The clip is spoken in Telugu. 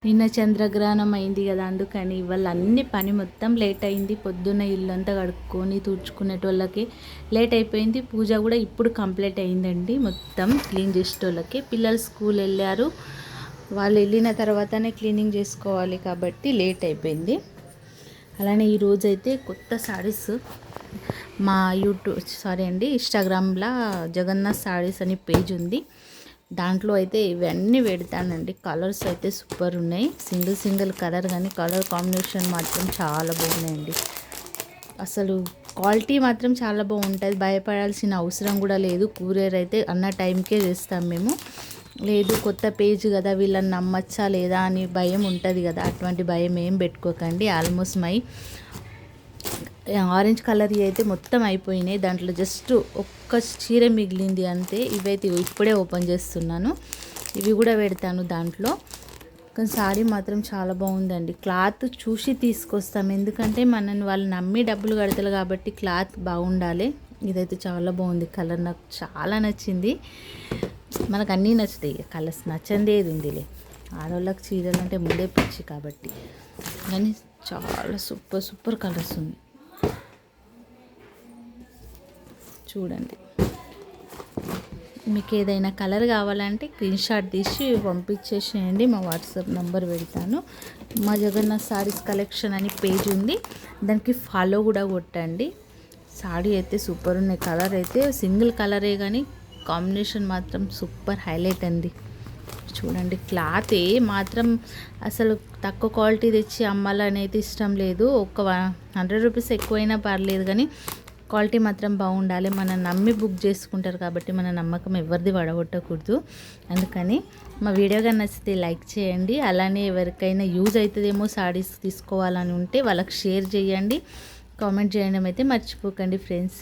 నిన్న చంద్రగ్రహణం అయింది కదా, అందుకని ఇవాళ అన్ని పని మొత్తం లేట్ అయింది. పొద్దున్న ఇల్లంతా కడుక్కొని తుడుచుకునేటోళ్ళకి లేట్ అయిపోయింది. పూజ కూడా ఇప్పుడు కంప్లీట్ అయిందండి. మొత్తం క్లీన్ చేసేటోళ్ళకి పిల్లలు స్కూల్ వెళ్ళారు. వాళ్ళు వెళ్ళిన తర్వాతనే క్లీనింగ్ చేసుకోవాలి కాబట్టి లేట్ అయిపోయింది. అలానే ఈరోజైతే కొత్త శారీస్ మా ఇన్స్టాగ్రామ్లో జగన్నాథ్ శారీస్ అని పేజ్ ఉంది. దాంట్లో అయితే ఇవన్నీ పెడతానండి. కలర్స్ అయితే సూపర్ ఉన్నాయి. సింగిల్ కలర్ కానీ కలర్ కాంబినేషన్ మాత్రం చాలా బాగున్నాయండి. అసలు క్వాలిటీ మాత్రం చాలా బాగుంటుంది. భయపడాల్సిన అవసరం కూడా లేదు. కూరియర్ అయితే అన్న టైంకే చేస్తాం మేము. లేదు కొత్త పేజ్ కదా, వీళ్ళని నమ్మచ్చా లేదా అని భయం ఉంటుంది కదా, అటువంటి భయం ఏం పెట్టుకోకండి. ఆల్మోస్ట్ ఆరెంజ్ కలర్ అయితే మొత్తం అయిపోయినాయి. దాంట్లో జస్ట్ ఒక్క చీర మిగిలింది అంతే. ఇవైతే ఇప్పుడే ఓపెన్ చేస్తున్నాను. ఇవి కూడా పెడతాను దాంట్లో. కానీ సారీ మాత్రం చాలా బాగుందండి. క్లాత్ చూసి తీసుకొస్తాం, ఎందుకంటే మనని వాళ్ళు నమ్మి డబ్బులు కడతారు కాబట్టి క్లాత్ బాగుండాలి. ఇదైతే చాలా బాగుంది. కలర్ నాకు చాలా నచ్చింది. మనకు అన్నీ నచ్చుతాయి, కలర్స్ నచ్చంది ఏది ఉందిలే. ఆడవాళ్ళకి చీరలు అంటే ముందే పిచ్చి కాబట్టి. కానీ చాలా సూపర్ కలర్స్ ఉంది. చూడండి, మీకు ఏదైనా కలర్ కావాలంటే స్క్రీన్ షాట్ తీసి పంపించేసేయండి. మా వాట్సాప్ నెంబర్ పెడతాను. మా జగన్నాథ్ సారీస్ కలెక్షన్ అని పేజ్ ఉంది, దానికి ఫాలో కూడా కొట్టండి. సారీ అయితే సూపర్ ఉన్నాయి. కలర్ అయితే సింగిల్ కలరే కానీ కాంబినేషన్ మాత్రం సూపర్ హైలైట్ అండి. చూడండి, క్లాత్ మాత్రం అసలు తక్కువ క్వాలిటీ తెచ్చి అమ్మాలనేది ఇష్టం లేదు. ఒక 100 రూపీస్ ఎక్కువైనా పర్లేదు, కానీ క్వాలిటీ మాత్రం బాగుండాలి. మనం నమ్మి బుక్ చేసుకుంటారు కాబట్టి మన నమ్మకం ఎవరిది పడగొట్టకూడదు. అందుకని మా వీడియో కానీ నచ్చితే లైక్ చేయండి. అలానే ఎవరికైనా యూజ్ అవుతుందేమో సారీస్ తీసుకోవాలని ఉంటే వాళ్ళకి షేర్ చేయండి. కామెంట్ చేయడం అయితే మర్చిపోకండి ఫ్రెండ్స్.